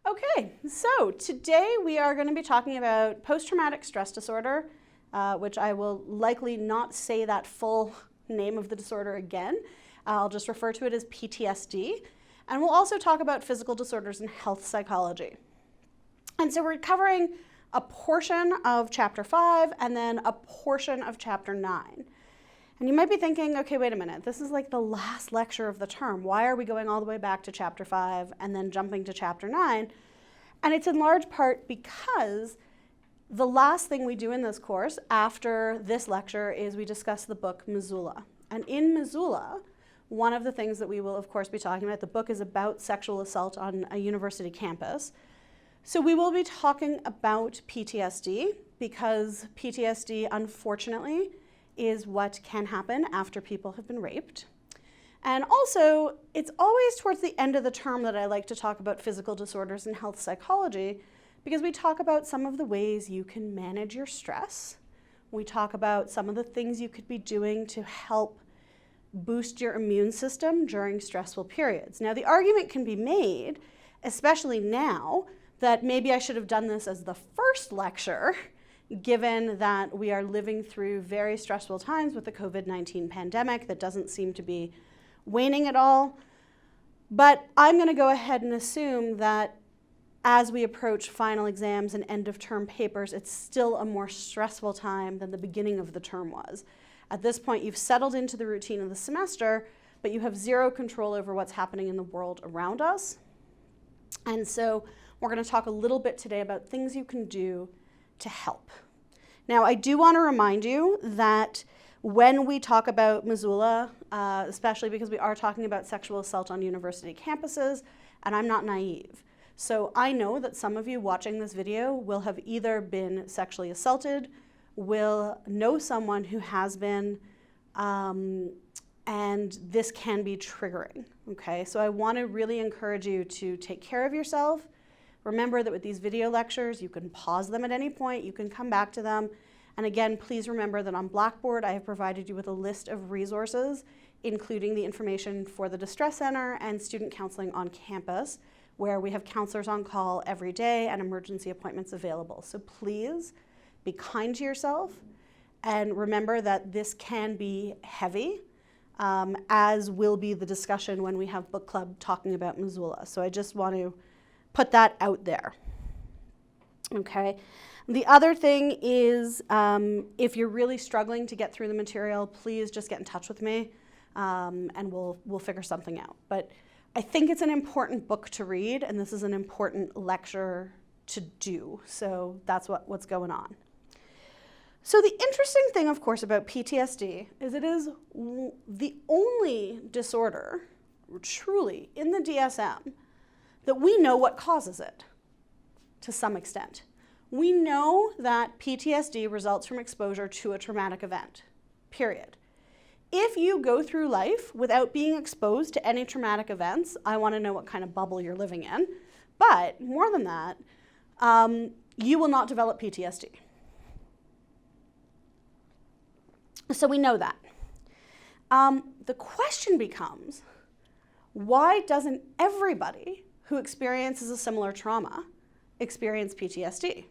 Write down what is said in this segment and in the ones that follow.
Okay, so today we are going to be talking about post-traumatic stress disorder, which I will likely not say that full name of the disorder again. I'll just refer to it as PTSD. And we'll also talk about physical disorders and health psychology. And so we're covering a portion of Chapter 5 and then a portion of Chapter 9. And you might be thinking, okay, wait a minute, this is like the last lecture of the term. Why are we going all the way back to Chapter 5 and then jumping to Chapter 9? And it's in large part because the last thing we do in this course after this lecture is we discuss the book Missoula. And in Missoula, one of the things that we will, of course, be talking about, the book is about sexual assault on a university campus. So we will be talking about PTSD because PTSD, unfortunately, is what can happen after people have been raped. And also, it's always towards the end of the term that I like to talk about physical disorders and health psychology because we talk about some of the ways you can manage your stress. We talk about some of the things you could be doing to help boost your immune system during stressful periods. Now, the argument can be made, especially now, that maybe I should have done this as the first lecture, given that we are living through very stressful times with the COVID-19 pandemic that doesn't seem to be waning at all. But I'm going to go ahead and assume that as we approach final exams and end of term papers, it's still a more stressful time than the beginning of the term was. At this point, you've settled into the routine of the semester, but you have zero control over what's happening in the world around us. And so we're going to talk a little bit today about things you can do to help. Now, I do want to remind you that when we talk about Missoula, especially because we are talking about sexual assault on university campuses, and I'm not naive. So I know that some of you watching this video will have either been sexually assaulted, will know someone who has been, and this can be triggering, okay? So I want to really encourage you to take care of yourself. Remember that with these video lectures, you can pause them at any point, you can come back to them. And again, please remember that on Blackboard, I have provided you with a list of resources, including the information for the Distress Center and student counseling on campus, where we have counselors on call every day and emergency appointments available. So please be kind to yourself and remember that this can be heavy, as will be the discussion when we have book club talking about Missoula. So I just want to put that out there, okay? The other thing is if you're really struggling to get through the material, please just get in touch with me and we'll figure something out. But I think it's an important book to read and this is an important lecture to do. So that's what's going on. So the interesting thing, of course, about PTSD is it is the only disorder, truly, in the DSM that we know what causes it to some extent. We know that PTSD results from exposure to a traumatic event, period. If you go through life without being exposed to any traumatic events, I want to know what kind of bubble you're living in. But more than that, you will not develop PTSD. So we know that. The question becomes, why doesn't everybody who experiences a similar trauma experience PTSD?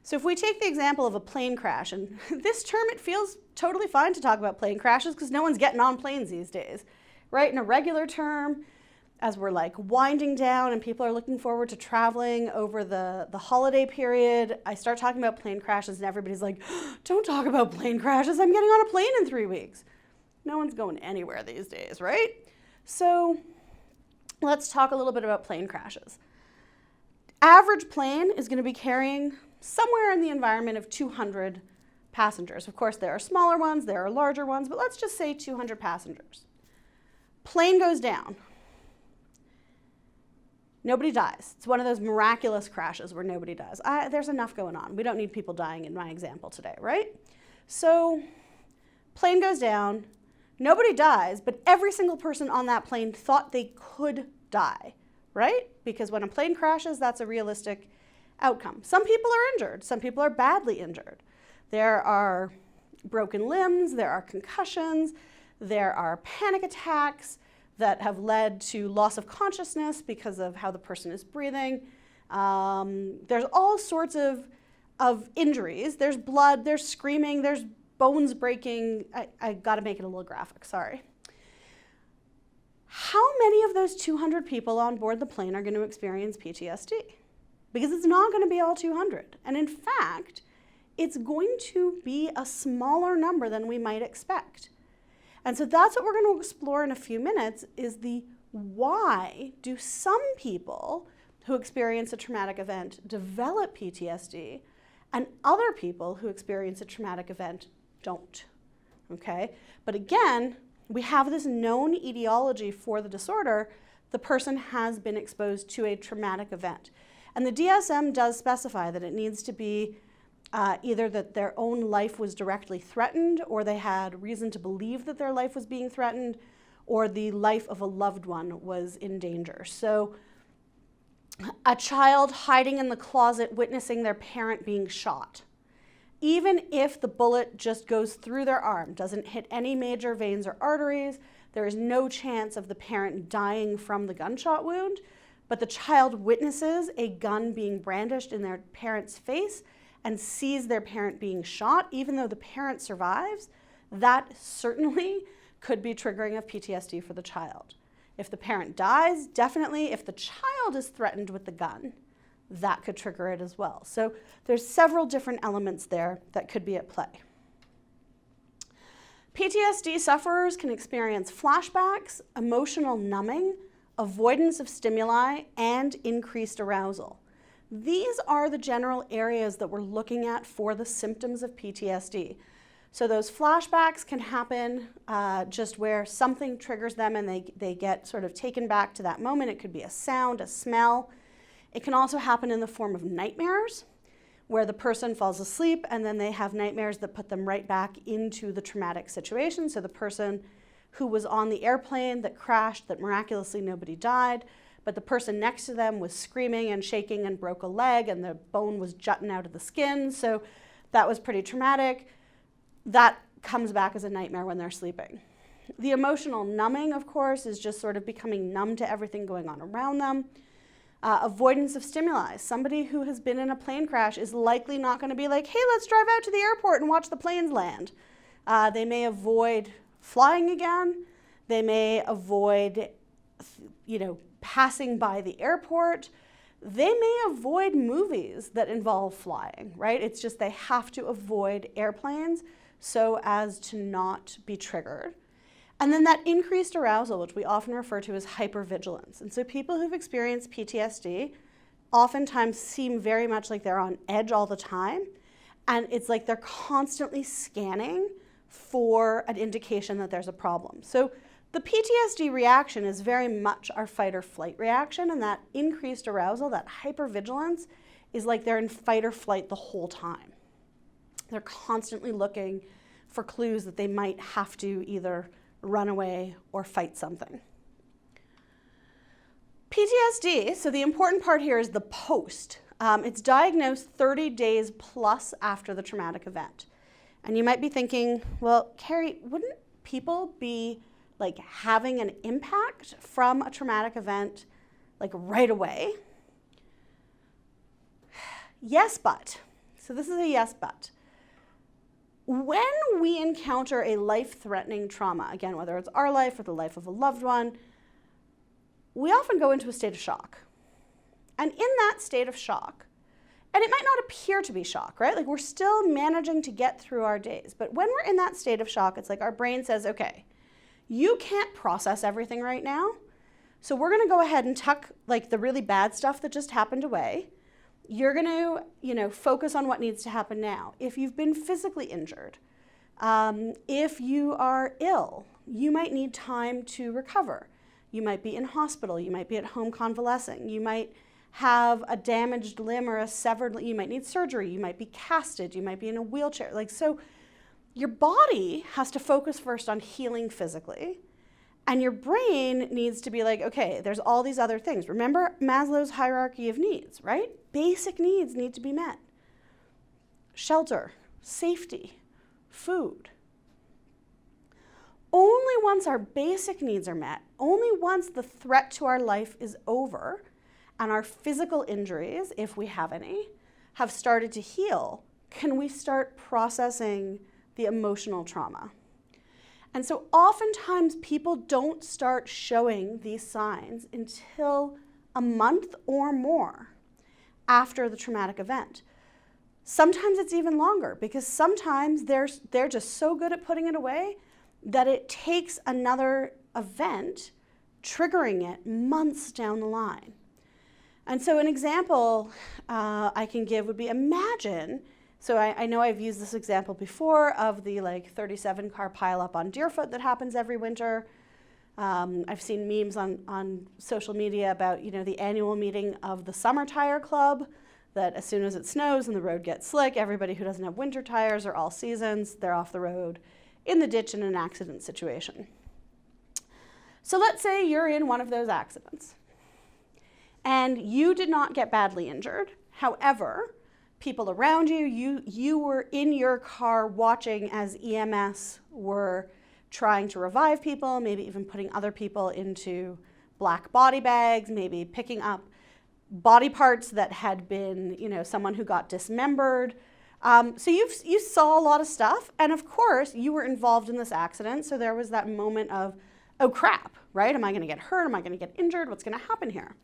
So if we take the example of a plane crash, and this term, it feels totally fine to talk about plane crashes because no one's getting on planes these days, right? In a regular term, as we're like winding down and people are looking forward to traveling over the holiday period, I start talking about plane crashes and everybody's like, don't talk about plane crashes, I'm getting on a plane in 3 weeks. No one's going anywhere these days, right? So let's talk a little bit about plane crashes. Average plane is going to be carrying somewhere in the environment of 200 passengers. Of course, there are smaller ones, there are larger ones, but let's just say 200 passengers. Plane goes down. Nobody dies. It's one of those miraculous crashes where nobody dies. There's enough going on. We don't need people dying in my example today, right? So, plane goes down, nobody dies, but every single person on that plane thought they could die, right? Because when a plane crashes, that's a realistic outcome. Some people are injured. Some people are badly injured. There are broken limbs, there are concussions, there are panic attacks that have led to loss of consciousness because of how the person is breathing. There's all sorts of injuries. There's blood, there's screaming, there's bones breaking. I got to make it a little graphic, sorry. How many of those 200 people on board the plane are going to experience PTSD? Because it's not going to be all 200. And in fact, it's going to be a smaller number than we might expect. And so that's what we're going to explore in a few minutes, is the why do some people who experience a traumatic event develop PTSD and other people who experience a traumatic event don't, okay? But again, we have this known etiology for the disorder. The person has been exposed to a traumatic event. And the DSM does specify that it needs to be either that their own life was directly threatened, or they had reason to believe that their life was being threatened, or the life of a loved one was in danger. So a child hiding in the closet witnessing their parent being shot, even if the bullet just goes through their arm, doesn't hit any major veins or arteries, there is no chance of the parent dying from the gunshot wound, but the child witnesses a gun being brandished in their parent's face and sees their parent being shot, even though the parent survives, that certainly could be triggering of PTSD for the child. If the parent dies, definitely. If the child is threatened with the gun, that could trigger it as well. So there's several different elements there that could be at play. PTSD sufferers can experience flashbacks, emotional numbing, avoidance of stimuli, and increased arousal. These are the general areas that we're looking at for the symptoms of PTSD. So those flashbacks can happen just where something triggers them and they get sort of taken back to that moment. It could be a sound, a smell. It can also happen in the form of nightmares, where the person falls asleep and then they have nightmares that put them right back into the traumatic situation. So the person who was on the airplane that crashed, that miraculously nobody died, but the person next to them was screaming and shaking and broke a leg and the bone was jutting out of the skin. So that was pretty traumatic. That comes back as a nightmare when they're sleeping. The emotional numbing, of course, is just sort of becoming numb to everything going on around them. Avoidance of stimuli. Somebody who has been in a plane crash is likely not going to be like, hey, let's drive out to the airport and watch the planes land. They may avoid flying again. They may avoid, passing by the airport. They may avoid movies that involve flying, right? It's just they have to avoid airplanes so as to not be triggered. And then that increased arousal, which we often refer to as hypervigilance. And so people who've experienced PTSD oftentimes seem very much like they're on edge all the time. And it's like they're constantly scanning for an indication that there's a problem. So the PTSD reaction is very much our fight or flight reaction. And that increased arousal, that hypervigilance, is like they're in fight or flight the whole time. They're constantly looking for clues that they might have to either run away or fight something. PTSD, so the important part here is the post. It's diagnosed 30 days plus after the traumatic event. And you might be thinking, well, Carrie, wouldn't people be like having an impact from a traumatic event like right away? Yes, but. So this is a yes, but. When we encounter a life-threatening trauma, again, whether it's our life or the life of a loved one, we often go into a state of shock. And in that state of shock, and it might not appear to be shock, right? Like we're still managing to get through our days. But when we're in that state of shock, it's like our brain says, okay, you can't process everything right now. So we're gonna go ahead and tuck like the really bad stuff that just happened away. You're going to, focus on what needs to happen now. If you've been physically injured, if you are ill, you might need time to recover. You might be in hospital. You might be at home convalescing. You might have a damaged limb or a severed limb. You might need surgery. You might be casted. You might be in a wheelchair. So your body has to focus first on healing physically. And your brain needs to be like, okay, there's all these other things. Remember Maslow's hierarchy of needs, right? Basic needs need to be met. Shelter, safety, food. Only once our basic needs are met, only once the threat to our life is over, and our physical injuries, if we have any, have started to heal, can we start processing the emotional trauma? And so oftentimes people don't start showing these signs until a month or more after the traumatic event. Sometimes it's even longer because sometimes they're just so good at putting it away that it takes another event triggering it months down the line. And so an example I can give would be, imagine, so I know I've used this example before of the 37 car pileup on Deerfoot that happens every winter. I've seen memes on social media about, the annual meeting of the Summer Tire Club, that as soon as it snows and the road gets slick, everybody who doesn't have winter tires or all seasons, they're off the road in the ditch in an accident situation. So let's say you're in one of those accidents and you did not get badly injured. However, people around you were in your car watching as EMS were trying to revive people, maybe even putting other people into black body bags, maybe picking up body parts that had been, someone who got dismembered. So you saw a lot of stuff, and of course you were involved in this accident, so there was that moment of, oh crap, right? Am I gonna get hurt? Am I gonna get injured? What's gonna happen here?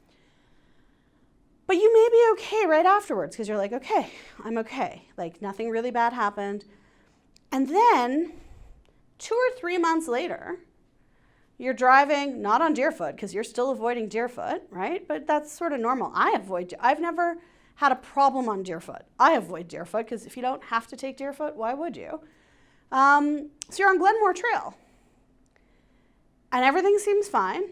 But you may be okay right afterwards because you're like, okay, I'm okay. Nothing really bad happened. And then 2 or 3 months later, you're driving, not on Deerfoot because you're still avoiding Deerfoot, right? But that's sort of normal. I've never had a problem on Deerfoot. I avoid Deerfoot because if you don't have to take Deerfoot, why would you? So you're on Glenmore Trail and everything seems fine.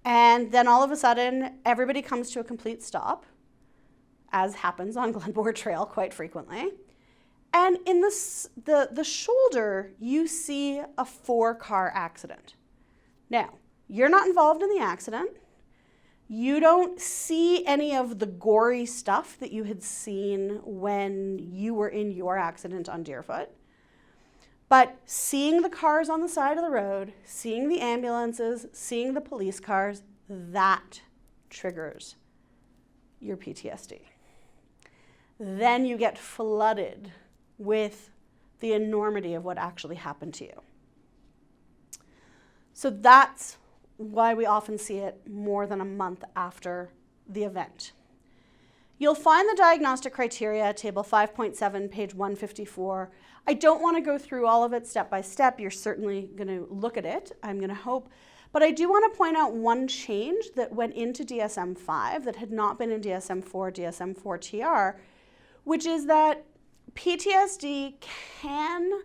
And then all of a sudden, everybody comes to a complete stop, as happens on Glenmore Trail quite frequently. And in the shoulder, you see a 4-car accident. Now, you're not involved in the accident. You don't see any of the gory stuff that you had seen when you were in your accident on Deerfoot. But seeing the cars on the side of the road, seeing the ambulances, seeing the police cars, that triggers your PTSD. Then you get flooded with the enormity of what actually happened to you. So that's why we often see it more than a month after the event. You'll find the diagnostic criteria, table 5.7, page 154. I don't want to go through all of it step by step. You're certainly going to look at it, I'm going to hope. But I do want to point out one change that went into DSM-5 that had not been in DSM-4, DSM-4-TR, which is that PTSD can,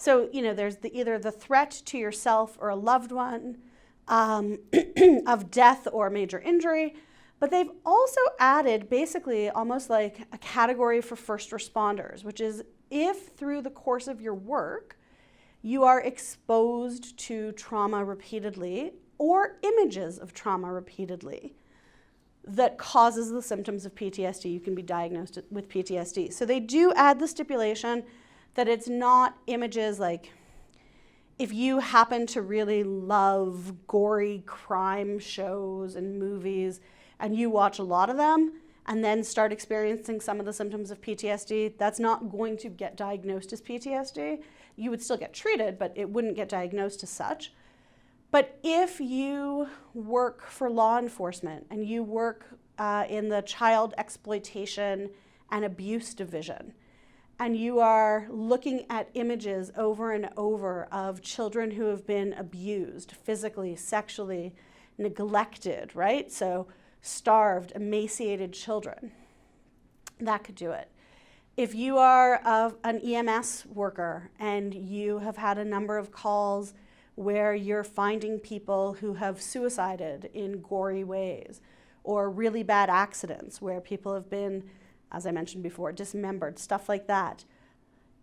there's either the threat to yourself or a loved one of death or major injury, but they've also added basically almost like a category for first responders, which is if through the course of your work, you are exposed to trauma repeatedly or images of trauma repeatedly that causes the symptoms of PTSD, you can be diagnosed with PTSD. So they do add the stipulation that it's not images like if you happen to really love gory crime shows and movies and you watch a lot of them and then start experiencing some of the symptoms of PTSD, that's not going to get diagnosed as PTSD. You would still get treated, but it wouldn't get diagnosed as such. But if you work for law enforcement and you work in the child exploitation and abuse division, and you are looking at images over and over of children who have been abused physically, sexually, neglected, right? So starved, emaciated children, that could do it. If you are an EMS worker and you have had a number of calls where you're finding people who have suicided in gory ways, or really bad accidents where people have been, as I mentioned before, dismembered, stuff like that.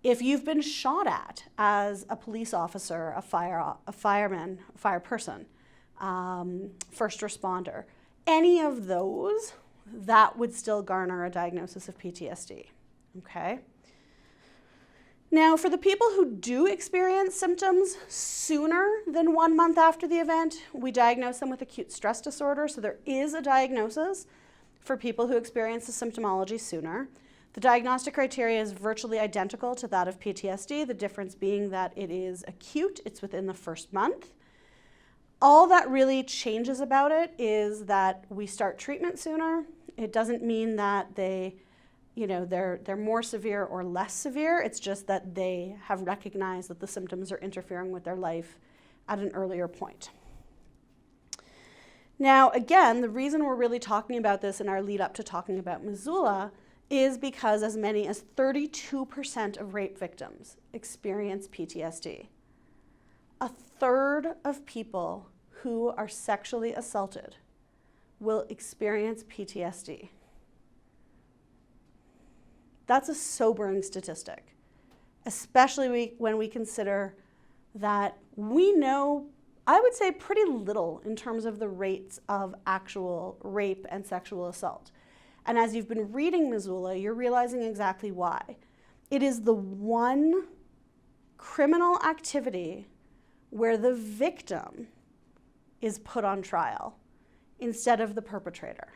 If you've been shot at as a police officer, a fireman, a fireperson, first responder, any of those, that would still garner a diagnosis of PTSD, okay? Now, for the people who do experience symptoms sooner than 1 month after the event, we diagnose them with acute stress disorder. So there is a diagnosis for people who experience the symptomology sooner. The diagnostic criteria is virtually identical to that of PTSD, the difference being that it is acute, it's within the first month. All that really changes about it is that we start treatment sooner. It doesn't mean that they're more severe or less severe. It's just that they have recognized that the symptoms are interfering with their life at an earlier point. Now, again, the reason we're really talking about this in our lead up to talking about Missoula is because as many as 32% of rape victims experience PTSD. A third of people who are sexually assaulted will experience PTSD. That's a sobering statistic, especially when we consider that we know, I would say, pretty little in terms of the rates of actual rape and sexual assault. And as you've been reading Missoula, you're realizing exactly why. It is the one criminal activity where the victim is put on trial instead of the perpetrator.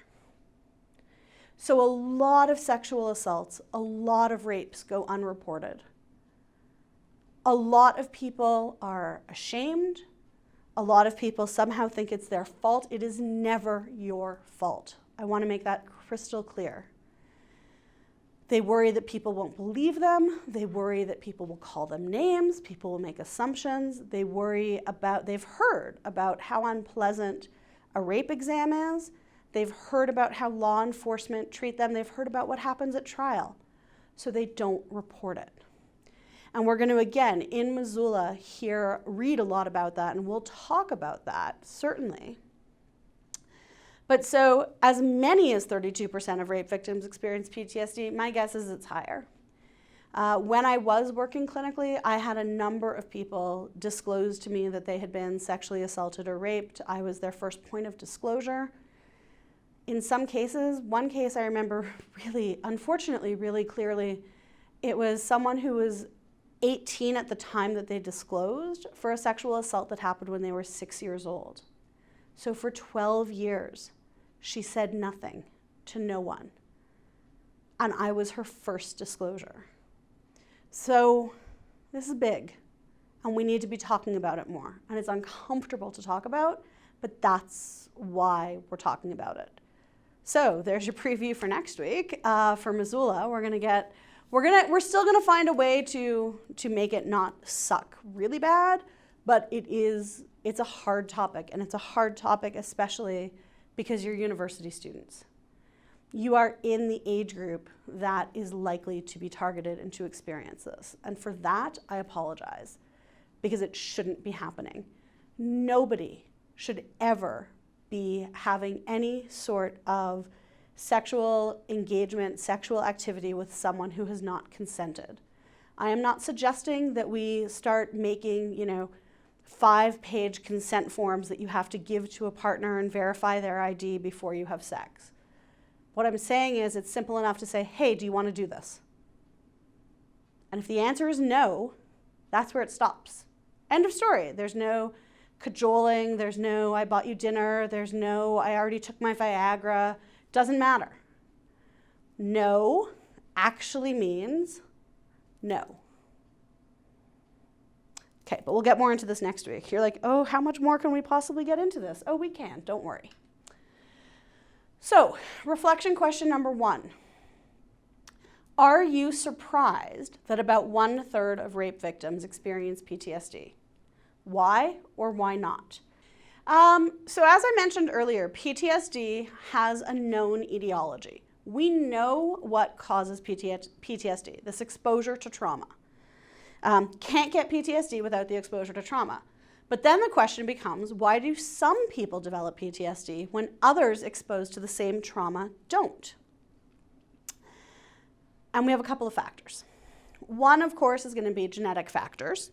So a lot of sexual assaults, a lot of rapes go unreported. A lot of people are ashamed. A lot of people somehow think it's their fault. It is never your fault. I want to make that crystal clear. They worry that people won't believe them. They worry that people will call them names. People will make assumptions. They've heard about how unpleasant a rape exam is. They've heard about how law enforcement treat them. They've heard about what happens at trial. So they don't report it. And we're going to, again, in Missoula, read a lot about that, and we'll talk about that, certainly. But so as many as 32% of rape victims experience PTSD, my guess is it's higher. When I was working clinically, I had a number of people disclose to me that they had been sexually assaulted or raped. I was their first point of disclosure. In some cases, one case I remember unfortunately, really clearly, it was someone who was 18 at the time that they disclosed for a sexual assault that happened when they were 6 years old. So for 12 years, she said nothing to no one. And I was her first disclosure. So this is big, and we need to be talking about it more. And it's uncomfortable to talk about, but that's why we're talking about it. So there's your preview for next week. For Missoula, we're still gonna find a way to make it not suck really bad, but it's a hard topic, and it's a hard topic especially because you're university students. You are in the age group that is likely to be targeted and to experience this. And for that, I apologize, because it shouldn't be happening. Nobody should ever be having any sort of sexual engagement, sexual activity with someone who has not consented. I am not suggesting that we start making, 5-page consent forms that you have to give to a partner and verify their ID before you have sex. What I'm saying is it's simple enough to say, hey, do you want to do this? And if the answer is no, that's where it stops. End of story. There's no cajoling, there's no I bought you dinner, there's no I already took my Viagra. Doesn't matter. No actually means no. Okay, but we'll get more into this next week. You're like, oh, how much more can we possibly get into this? Oh, we can, don't worry. So, reflection question number 1. Are you surprised that about 1/3 of rape victims experience PTSD? Why or why not? So as I mentioned earlier, PTSD has a known etiology. We know what causes PTSD, this exposure to trauma. Can't get PTSD without the exposure to trauma. But then the question becomes, why do some people develop PTSD when others exposed to the same trauma don't? And we have a couple of factors. One, of course, is going to be genetic factors,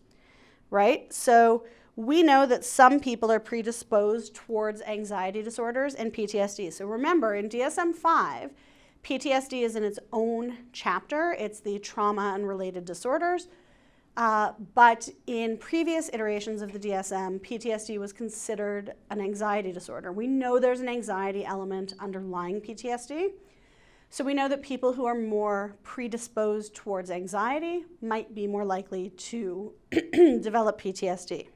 right? So we know that some people are predisposed towards anxiety disorders and PTSD. So remember, in DSM-5, PTSD is in its own chapter. It's the trauma and related disorders. But in previous iterations of the DSM, PTSD was considered an anxiety disorder. We know there's an anxiety element underlying PTSD. So we know that people who are more predisposed towards anxiety might be more likely to develop PTSD.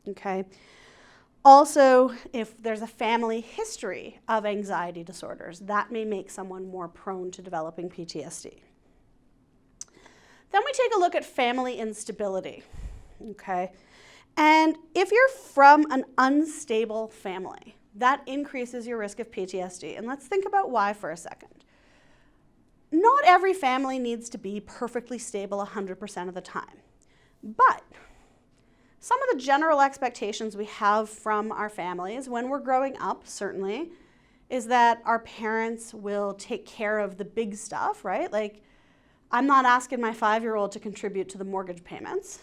Okay. Also, if there's a family history of anxiety disorders, that may make someone more prone to developing PTSD. Then we take a look at family instability, okay? And if you're from an unstable family, that increases your risk of PTSD. And let's think about why for a second. Not every family needs to be perfectly stable 100% of the time, but some of the general expectations we have from our families when we're growing up, certainly, is that our parents will take care of the big stuff, right? Like, I'm not asking my 5-year-old to contribute to the mortgage payments.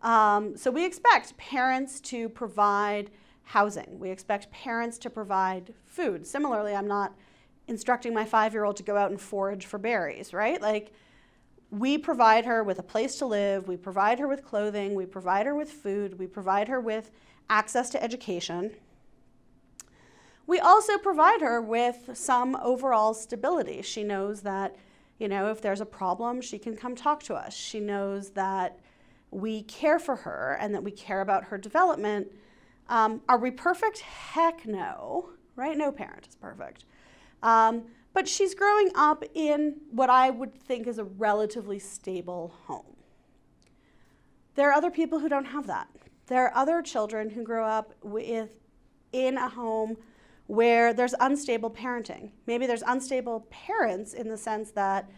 So we expect parents to provide housing. We expect parents to provide food. Similarly, I'm not instructing my 5-year-old to go out and forage for berries, right? Like, we provide her with a place to live, we provide her with clothing, we provide her with food, we provide her with access to education. We also provide her with some overall stability. She knows that, you know, if there's a problem, she can come talk to us. She knows that we care for her and that we care about her development. Are we perfect? Heck no, right? No parent is perfect. But she's growing up in what I would think is a relatively stable home. There are other people who don't have that. There are other children who grow up in a home where there's unstable parenting. Maybe there's unstable parents in the sense that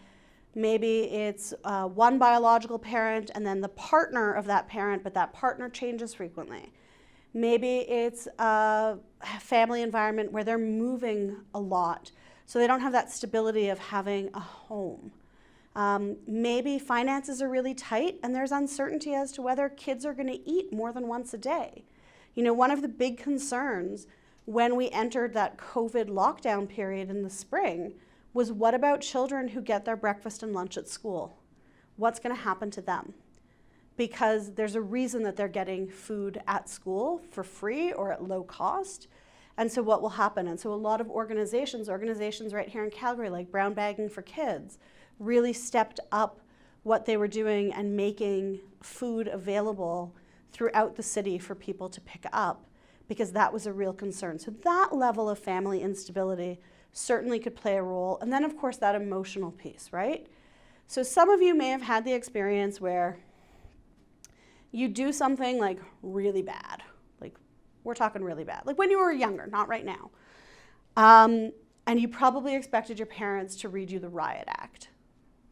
maybe it's one biological parent and then the partner of that parent, but that partner changes frequently. Maybe it's a family environment where they're moving a lot, so they don't have that stability of having a home. Maybe finances are really tight and there's uncertainty as to whether kids are going to eat more than once a day. You know, one of the big concerns when we entered that COVID lockdown period in the spring was, what about children who get their breakfast and lunch at school? What's going to happen to them? Because there's a reason that they're getting food at school for free or at low cost. And so what will happen? And so a lot of organizations right here in Calgary, like Brown Bagging for Kids, really stepped up what they were doing and making food available throughout the city for people to pick up, because that was a real concern. So that level of family instability certainly could play a role. And then, of course, that emotional piece, right? So some of you may have had the experience where you do something like really bad. Like, we're talking really bad. Like when you were younger, not right now. And you probably expected your parents to read you the riot act.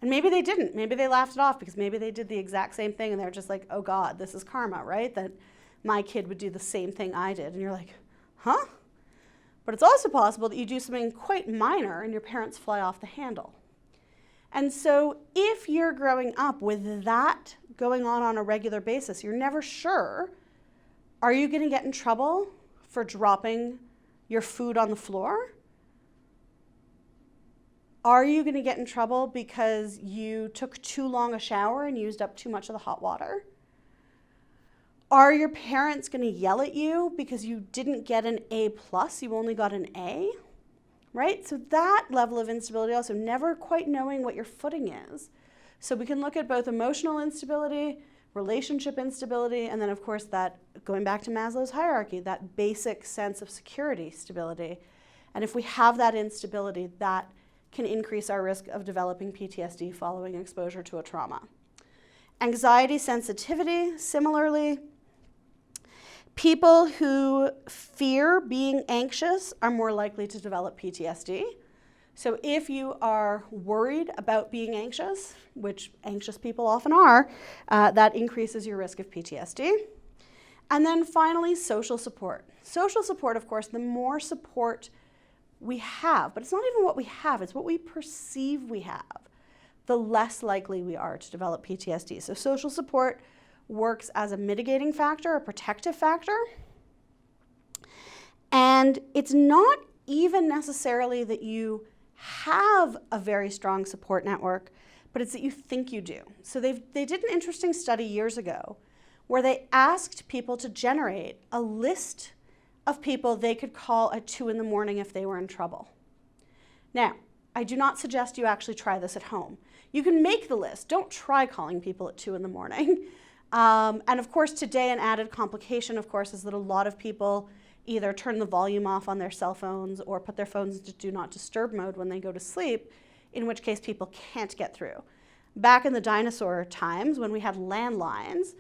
And maybe they didn't. Maybe they laughed it off because maybe they did the exact same thing and they're just like, oh God, this is karma, right? That my kid would do the same thing I did. And you're like, huh? But it's also possible that you do something quite minor and your parents fly off the handle. And so if you're growing up with that going on a regular basis, you're never sure, are you going to get in trouble for dropping your food on the floor? Are you going to get in trouble because you took too long a shower and used up too much of the hot water? Are your parents going to yell at you because you didn't get an A+, you only got an A? Right? So that level of instability, also never quite knowing what your footing is. So we can look at both emotional instability, relationship instability, and then of course that, going back to Maslow's hierarchy, that basic sense of security stability. And if we have that instability, that can increase our risk of developing PTSD following exposure to a trauma. Anxiety sensitivity, similarly, people who fear being anxious are more likely to develop PTSD. So if you are worried about being anxious, which anxious people often are, that increases your risk of PTSD. And then finally, social support. Social support, of course, the more support we have, but it's not even what we have, it's what we perceive we have, the less likely we are to develop PTSD. So social support works as a mitigating factor, a protective factor. And it's not even necessarily that you have a very strong support network, but it's that you think you do. So they did an interesting study years ago where they asked people to generate a list of people they could call at 2 in the morning if they were in trouble. Now, I do not suggest you actually try this at home. You can make the list. Don't try calling people at 2 in the morning. And of course, today an added complication, of course, is that a lot of people either turn the volume off on their cell phones or put their phones into do not disturb mode when they go to sleep, in which case people can't get through. Back in the dinosaur times when we had landlines,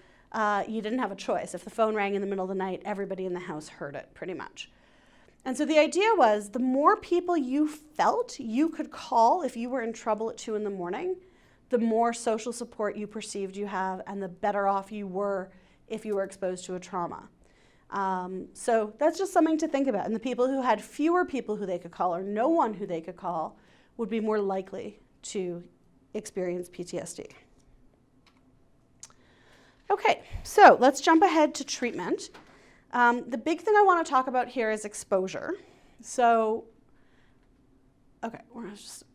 you didn't have a choice. If the phone rang in the middle of the night, everybody in the house heard it pretty much. And so the idea was the more people you felt you could call if you were in trouble at 2 in the morning, the more social support you perceived you have and the better off you were if you were exposed to a trauma. So that's just something to think about. And the people who had fewer people who they could call or no one who they could call would be more likely to experience PTSD. Okay, so let's jump ahead to treatment. The big thing I want to talk about here is exposure. So, okay,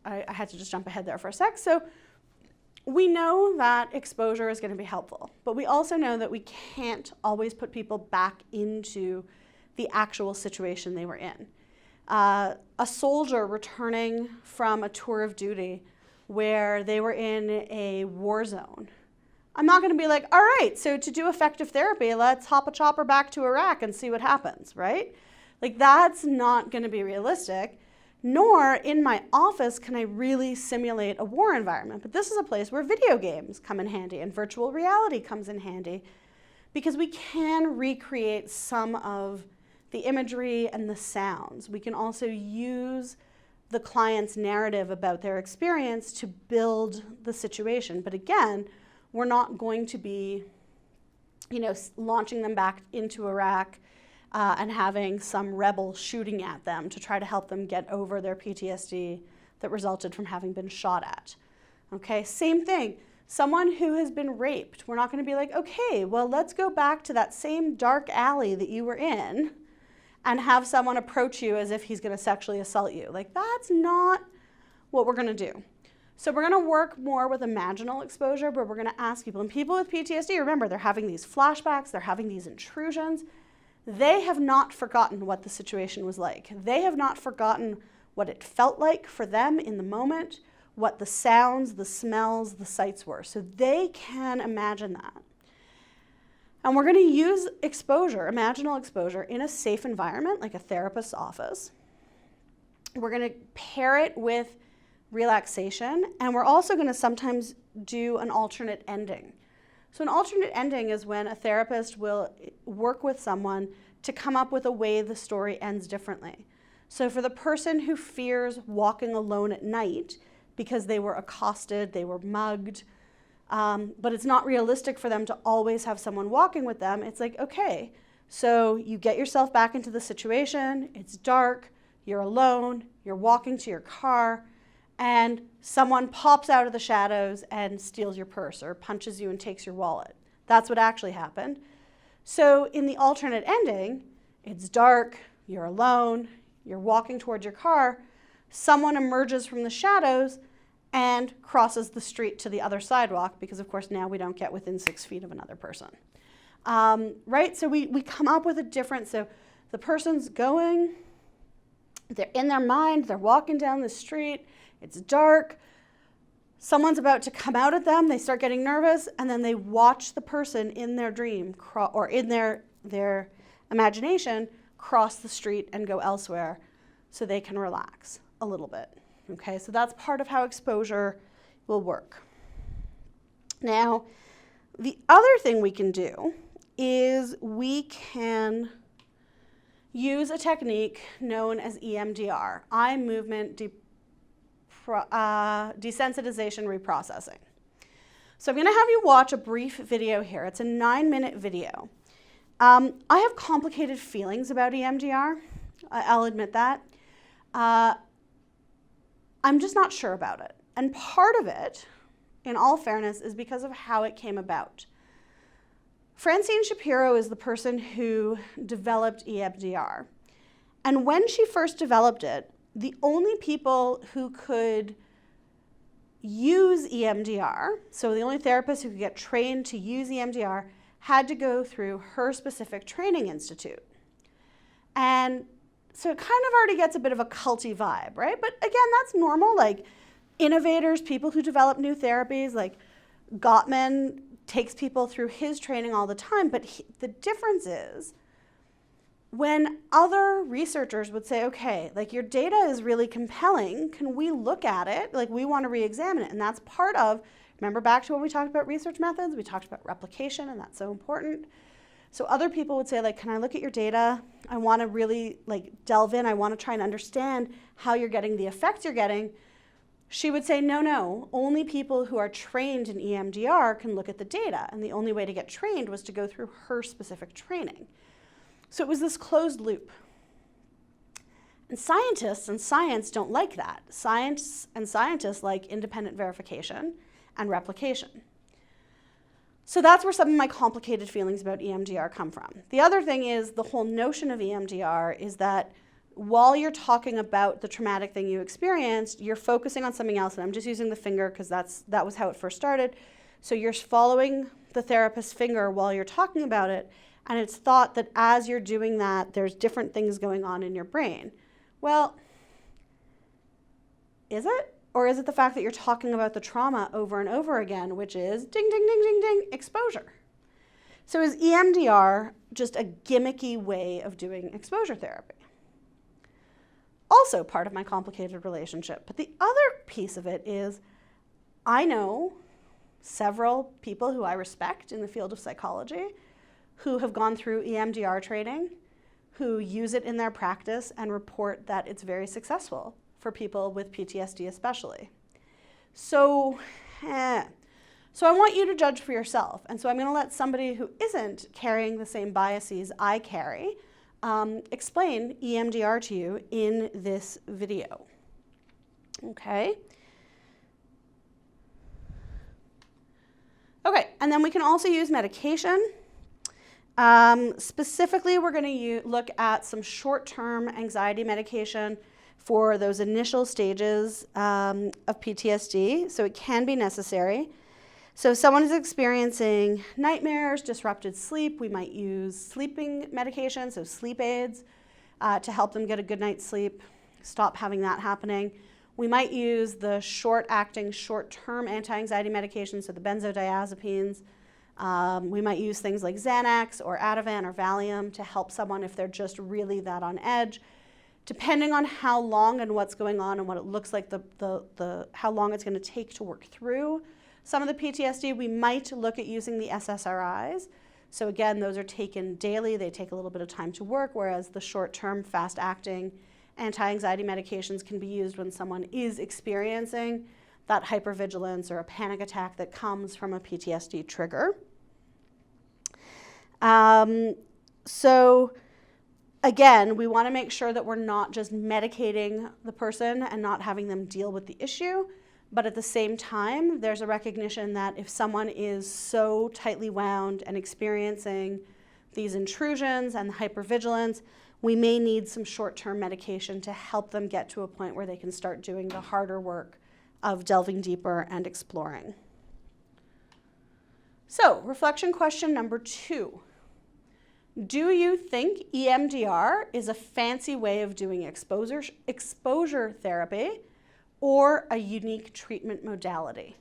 I had to just jump ahead there for a sec. So we know that exposure is going to be helpful, but we also know that we can't always put people back into the actual situation they were in. A soldier returning from a tour of duty where they were in a war zone, I'm not going to be like, all right, so to do effective therapy, let's hop a chopper back to Iraq and see what happens, right? Like, that's not going to be realistic, nor in my office can I really simulate a war environment. But this is a place where video games come in handy and virtual reality comes in handy because we can recreate some of the imagery and the sounds. We can also use the client's narrative about their experience to build the situation. But again, we're not going to be, launching them back into Iraq and having some rebel shooting at them to try to help them get over their PTSD that resulted from having been shot at. Okay, same thing. Someone who has been raped, we're not going to be like, okay, well, let's go back to that same dark alley that you were in and have someone approach you as if he's going to sexually assault you. Like, that's not what we're going to do. So we're going to work more with imaginal exposure, but we're going to ask people. And people with PTSD, remember, they're having these flashbacks, they're having these intrusions. They have not forgotten what the situation was like. They have not forgotten what it felt like for them in the moment, what the sounds, the smells, the sights were. So they can imagine that. And we're going to use exposure, imaginal exposure, in a safe environment, like a therapist's office. We're going to pair it with relaxation, and we're also going to sometimes do an alternate ending. So an alternate ending is when a therapist will work with someone to come up with a way the story ends differently. So for the person who fears walking alone at night because they were accosted, they were mugged, but it's not realistic for them to always have someone walking with them, it's like, okay, so you get yourself back into the situation, it's dark, you're alone, you're walking to your car, and someone pops out of the shadows and steals your purse or punches you and takes your wallet. That's what actually happened. So in the alternate ending, it's dark, you're alone, you're walking towards your car, someone emerges from the shadows and crosses the street to the other sidewalk because, of course, now we don't get within 6 feet of another person. Right? So we come up with a different, so the person's going, they're in their mind, they're walking down the street, it's dark, someone's about to come out at them, they start getting nervous, and then they watch the person in their dream or in their imagination cross the street and go elsewhere so they can relax a little bit. Okay, so that's part of how exposure will work. Now, the other thing we can do is we can use a technique known as EMDR, eye movement desensitization reprocessing. So I'm going to have you watch a brief video here. It's a 9-minute video. I have complicated feelings about EMDR. I'll admit that. I'm just not sure about it. And part of it, in all fairness, is because of how it came about. Francine Shapiro is the person who developed EMDR. And when she first developed it, the only people who could use EMDR, so the only therapist who could get trained to use EMDR had to go through her specific training institute. And so it kind of already gets a bit of a culty vibe, right? But again, that's normal. Like innovators, people who develop new therapies, like Gottman takes people through his training all the time. But the difference is when other researchers would say, okay, like your data is really compelling, can we look at it? Like we want to re-examine it. And that's part of, remember back to when we talked about research methods, we talked about replication, and that's so important. So other people would say, like, can I look at your data? I want to really like delve in. I want to try and understand how you're getting the effects you're getting. She would say, no, only people who are trained in EMDR can look at the data. And the only way to get trained was to go through her specific training. So it was this closed loop. And scientists and science don't like that. Science and scientists like independent verification and replication. So that's where some of my complicated feelings about EMDR come from. The other thing is the whole notion of EMDR is that while you're talking about the traumatic thing you experienced, you're focusing on something else. And I'm just using the finger because that was how it first started. So you're following the therapist's finger while you're talking about it. And it's thought that as you're doing that, there's different things going on in your brain. Well, is it? Or is it the fact that you're talking about the trauma over and over again, which is ding, ding, ding, ding, ding, exposure? So is EMDR just a gimmicky way of doing exposure therapy? Also part of my complicated relationship. But the other piece of it is I know several people who I respect in the field of psychology who have gone through EMDR training, who use it in their practice and report that it's very successful for people with PTSD especially. So I want you to judge for yourself. And so I'm going to let somebody who isn't carrying the same biases I carry explain EMDR to you in this video. Okay. Okay, and then we can also use medication. Specifically, we're going to look at some short-term anxiety medication for those initial stages of PTSD, so it can be necessary. So if someone is experiencing nightmares, disrupted sleep, we might use sleeping medication, so sleep aids, to help them get a good night's sleep, stop having that happening. We might use the short-acting, short-term anti-anxiety medications, so the benzodiazepines. We might use things like Xanax or Ativan or Valium to help someone if they're just really that on edge. Depending on how long and what's going on and what it looks like, how long it's going to take to work through some of the PTSD, we might look at using the SSRIs. So again, those are taken daily. They take a little bit of time to work, whereas the short-term, fast-acting anti-anxiety medications can be used when someone is experiencing that hypervigilance or a panic attack that comes from a PTSD trigger. So again, we want to make sure that we're not just medicating the person and not having them deal with the issue, but at the same time, there's a recognition that if someone is so tightly wound and experiencing these intrusions and the hypervigilance, we may need some short-term medication to help them get to a point where they can start doing the harder work of delving deeper and exploring. So, reflection question number 2. Do you think EMDR is a fancy way of doing exposure therapy or a unique treatment modality?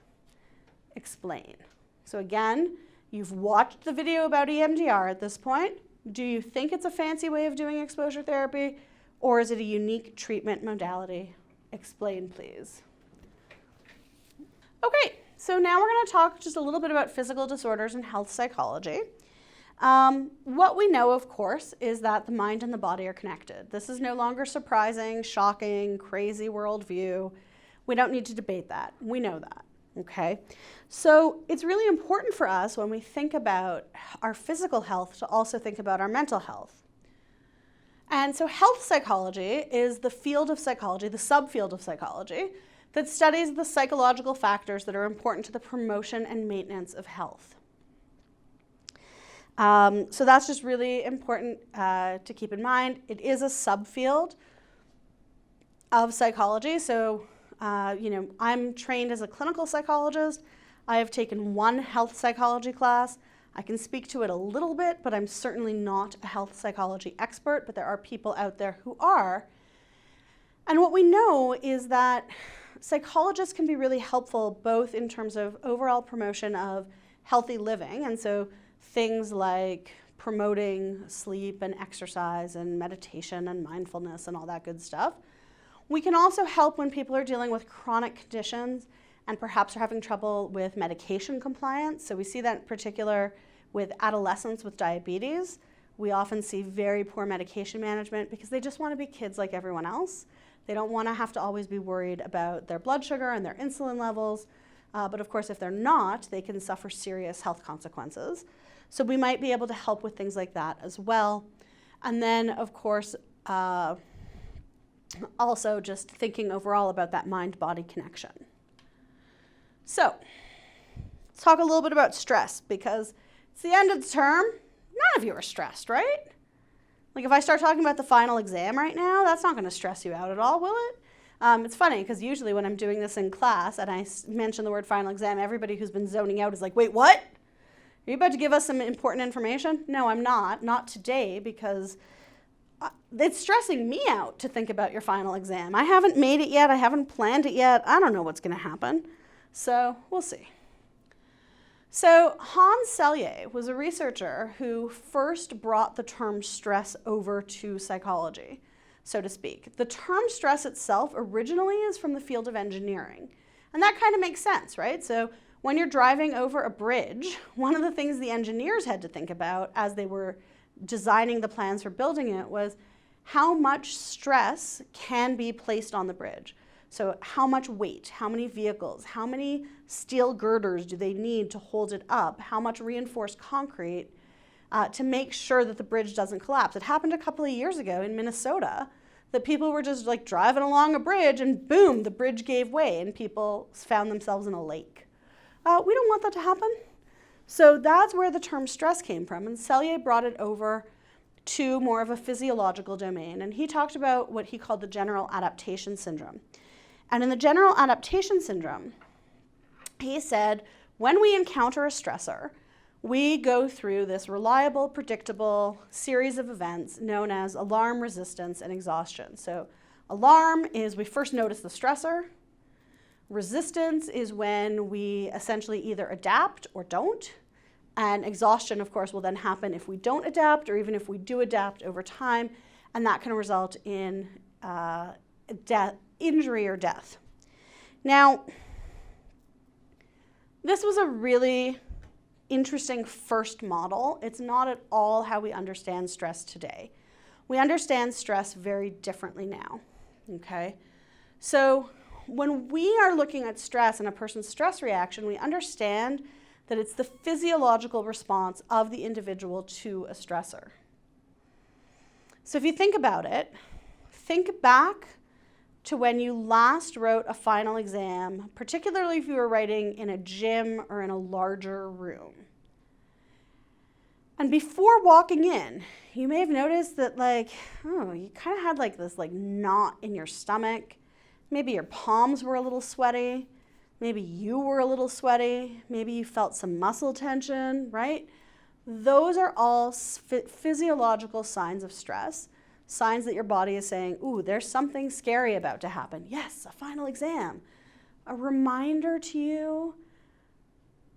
Explain. So again, you've watched the video about EMDR at this point. Do you think it's a fancy way of doing exposure therapy or is it a unique treatment modality? Explain, please. Okay, so now we're going to talk just a little bit about physical disorders and health psychology. What we know, of course, is that the mind and the body are connected. This is no longer surprising, shocking, crazy worldview. We don't need to debate that. We know that, okay? So it's really important for us when we think about our physical health to also think about our mental health. And so health psychology is the field of psychology, the subfield of psychology, that studies the psychological factors that are important to the promotion and maintenance of health. So that's just really important to keep in mind. It is a subfield of psychology, so I'm trained as a clinical psychologist. I have taken one health psychology class. I can speak to it a little bit, but I'm certainly not a health psychology expert, but there are people out there who are. And what we know is that psychologists can be really helpful both in terms of overall promotion of healthy living, and so things like promoting sleep and exercise and meditation and mindfulness and all that good stuff. We can also help when people are dealing with chronic conditions and perhaps are having trouble with medication compliance. So we see that in particular with adolescents with diabetes. We often see very poor medication management because they just want to be kids like everyone else. They don't want to have to always be worried about their blood sugar and their insulin levels. But of course, if they're not, they can suffer serious health consequences. So we might be able to help with things like that as well. And then, of course, also just thinking overall about that mind-body connection. So let's talk a little bit about stress, because it's the end of the term. None of you are stressed, right? Like if I start talking about the final exam right now, that's not going to stress you out at all, will it? It's funny because usually when I'm doing this in class and I mention the word final exam, everybody who's been zoning out is like, wait, what? Are you about to give us some important information? No, I'm not today, because it's stressing me out to think about your final exam. I haven't made it yet. I haven't planned it yet. I don't know what's going to happen. So we'll see. So Hans Selye was a researcher who first brought the term stress over to psychology, so to speak. The term stress itself originally is from the field of engineering. And that kind of makes sense, right? So when you're driving over a bridge, one of the things the engineers had to think about as they were designing the plans for building it was how much stress can be placed on the bridge. So how much weight, how many vehicles, how many steel girders do they need to hold it up, how much reinforced concrete to make sure that the bridge doesn't collapse. It happened a couple of years ago in Minnesota that people were just like driving along a bridge and boom, the bridge gave way and people found themselves in a lake. We don't want that to happen. So that's where the term stress came from, and Selye brought it over to more of a physiological domain, and he talked about what he called the general adaptation syndrome. And in the general adaptation syndrome, he said, when we encounter a stressor, we go through this reliable, predictable series of events known as alarm, resistance, and exhaustion. So alarm is we first notice the stressor. Resistance is when we essentially either adapt or don't. And exhaustion, of course, will then happen if we don't adapt or even if we do adapt over time. And that can result in injury or death. Now, this was a really interesting first model. It's not at all how we understand stress today. We understand stress very differently now, okay? So when we are looking at stress and a person's stress reaction, we understand that it's the physiological response of the individual to a stressor. So if you think about it, think back to when you last wrote a final exam, particularly if you were writing in a gym or in a larger room. And before walking in, you may have noticed that you kind of had this knot in your stomach. Maybe your palms were a little sweaty. Maybe you were a little sweaty. Maybe you felt some muscle tension, right? Those are all physiological signs of stress, signs that your body is saying, ooh, there's something scary about to happen. Yes, a final exam. A reminder to you,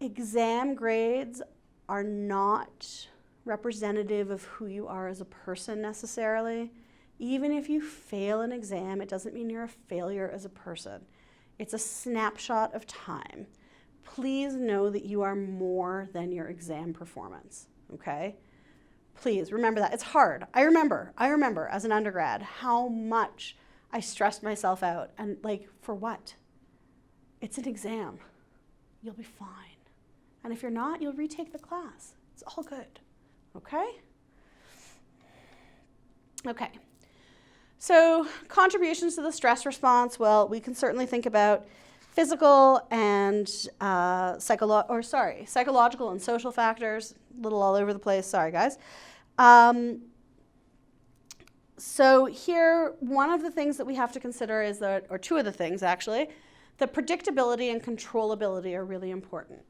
exam grades are not representative of who you are as a person necessarily. Even if you fail an exam, it doesn't mean you're a failure as a person. It's a snapshot of time. Please know that you are more than your exam performance, okay? Please remember that. It's hard. I remember as an undergrad how much I stressed myself out. And for what? It's an exam. You'll be fine. And if you're not, you'll retake the class. It's all good, okay? Okay. So contributions to the stress response, well, we can certainly think about physical and psychological and social factors, a little all over the place, sorry guys. So here, one of the things that we have to consider is that, or two of the things actually, that predictability and controllability are really important.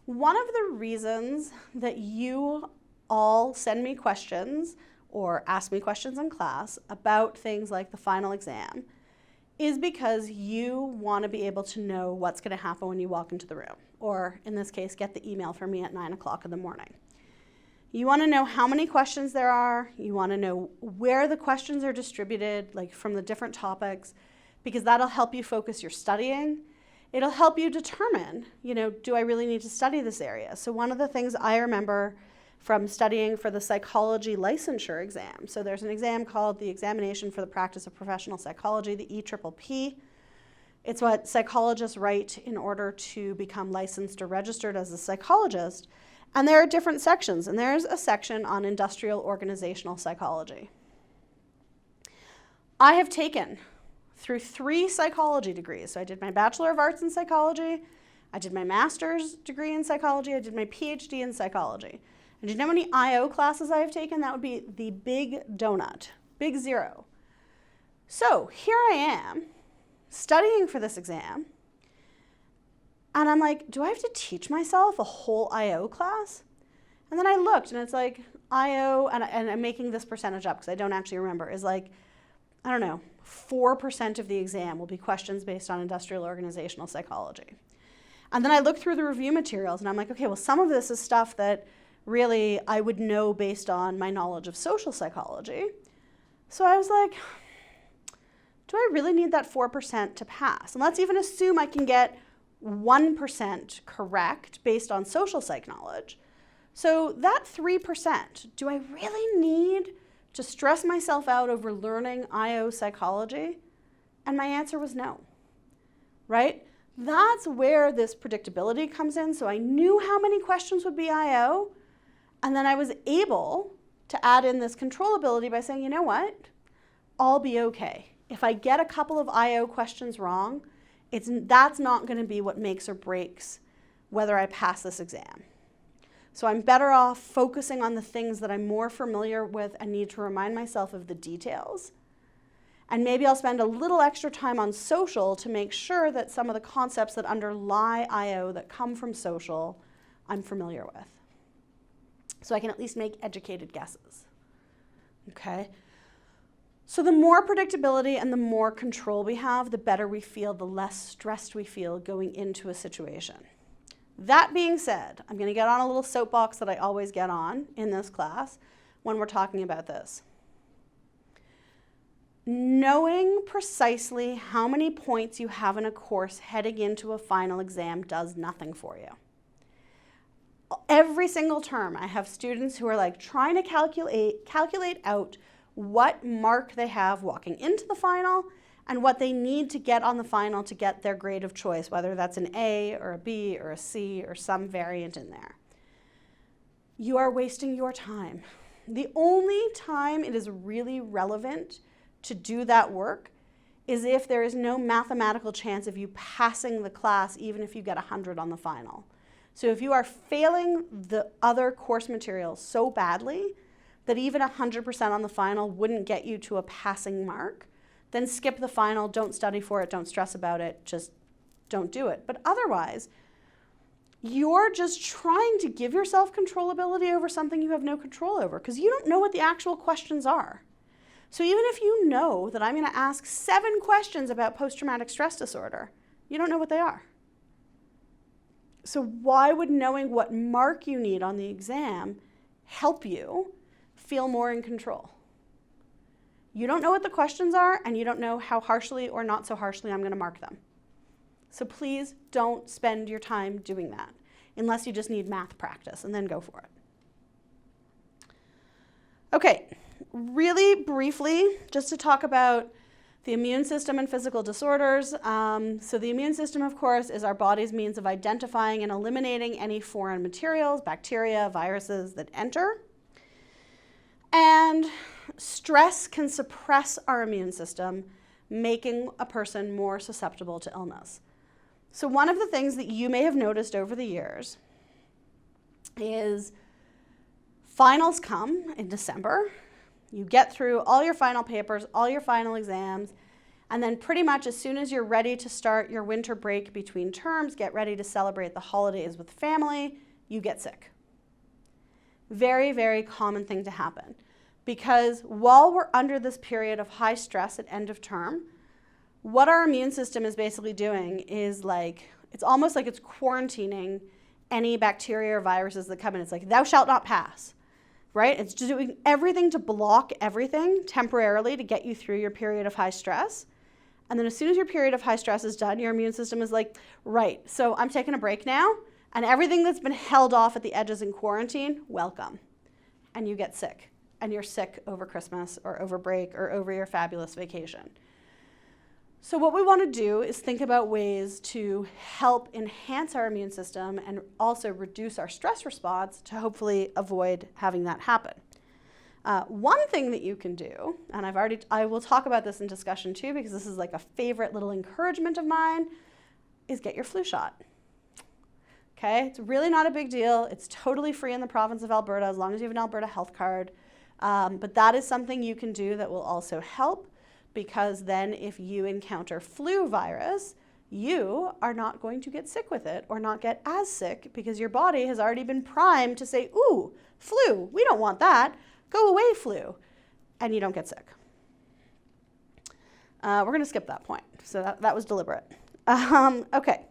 One of the reasons that you all send me questions or ask me questions in class about things like the final exam is because you want to be able to know what's going to happen when you walk into the room, or in this case, get the email from me at 9 o'clock in the morning. You want to know how many questions there are. You want to know where the questions are distributed, like from the different topics, because that'll help you focus your studying. It'll help you determine, do I really need to study this area? So one of the things I remember from studying for the psychology licensure exam, so there's an exam called the Examination for the Practice of Professional Psychology, the EPPP. It's what psychologists write in order to become licensed or registered as a psychologist. And there are different sections, and there's a section on industrial organizational psychology. I have taken through 3 psychology degrees. So I did my Bachelor of Arts in Psychology, I did my master's degree in psychology, I did my PhD in psychology. And do you know how many IO classes I have taken? That would be the big donut, big 0. So here I am studying for this exam, and I'm like, do I have to teach myself a whole IO class? And then I looked, and it's like IO, and I'm making this percentage up because I don't actually remember, is like, I don't know, 4% of the exam will be questions based on industrial organizational psychology. And then I looked through the review materials, and I'm like, okay, well, some of this is stuff that really I would know based on my knowledge of social psychology. So I was like, do I really need that 4% to pass? And let's even assume I can get 1% correct based on social psych knowledge. So that 3%, do I really need to stress myself out over learning IO psychology? And my answer was no, right? That's where this predictability comes in. So I knew how many questions would be IO, and then I was able to add in this controllability by saying, you know what? I'll be okay. If I get a couple of IO questions wrong, that's not going to be what makes or breaks whether I pass this exam. So I'm better off focusing on the things that I'm more familiar with and need to remind myself of the details. And maybe I'll spend a little extra time on social to make sure that some of the concepts that underlie IO that come from social, I'm familiar with. So I can at least make educated guesses. Okay? So the more predictability and the more control we have, the better we feel, the less stressed we feel going into a situation. That being said, I'm going to get on a little soapbox that I always get on in this class when we're talking about this. Knowing precisely how many points you have in a course heading into a final exam does nothing for you. Every single term, I have students who are like trying to calculate out what mark they have walking into the final and what they need to get on the final to get their grade of choice, whether that's an A or a B or a C or some variant in there. You are wasting your time. The only time it is really relevant to do that work is if there is no mathematical chance of you passing the class even if you get 100 on the final. So if you are failing the other course materials so badly that even 100% on the final wouldn't get you to a passing mark, then skip the final, don't study for it, don't stress about it, just don't do it. But otherwise, you're just trying to give yourself controllability over something you have no control over because you don't know what the actual questions are. So even if you know that I'm going to ask 7 questions about post-traumatic stress disorder, you don't know what they are. So why would knowing what mark you need on the exam help you feel more in control? You don't know what the questions are, and you don't know how harshly or not so harshly I'm going to mark them. So please don't spend your time doing that, unless you just need math practice, and then go for it. Okay, really briefly, just to talk about the immune system and physical disorders. So the immune system, of course, is our body's means of identifying and eliminating any foreign materials, bacteria, viruses that enter. And stress can suppress our immune system, making a person more susceptible to illness. So one of the things that you may have noticed over the years is finals come in December. You get through all your final papers, all your final exams, and then pretty much as soon as you're ready to start your winter break between terms, get ready to celebrate the holidays with family, you get sick. Very, very common thing to happen. Because while we're under this period of high stress at end of term, what our immune system is basically doing is it's almost like it's quarantining any bacteria or viruses that come in. It's like, thou shalt not pass, right? It's just doing everything to block everything temporarily to get you through your period of high stress. And then as soon as your period of high stress is done, your immune system is like, right, so I'm taking a break now, and everything that's been held off at the edges in quarantine, welcome. And you get sick. And you're sick over Christmas or over break or over your fabulous vacation. So what we want to do is think about ways to help enhance our immune system and also reduce our stress response to hopefully avoid having that happen. One thing that you can do, and I will talk about this in discussion too, because this is like a favorite little encouragement of mine, is get your flu shot. Okay, it's really not a big deal. It's totally free in the province of Alberta as long as you have an Alberta health card. But that is something you can do that will also help, because then if you encounter flu virus, you are not going to get sick with it or not get as sick because your body has already been primed to say, ooh, flu, we don't want that. Go away, flu. And you don't get sick. We're going to skip that point. So that was deliberate. Okay.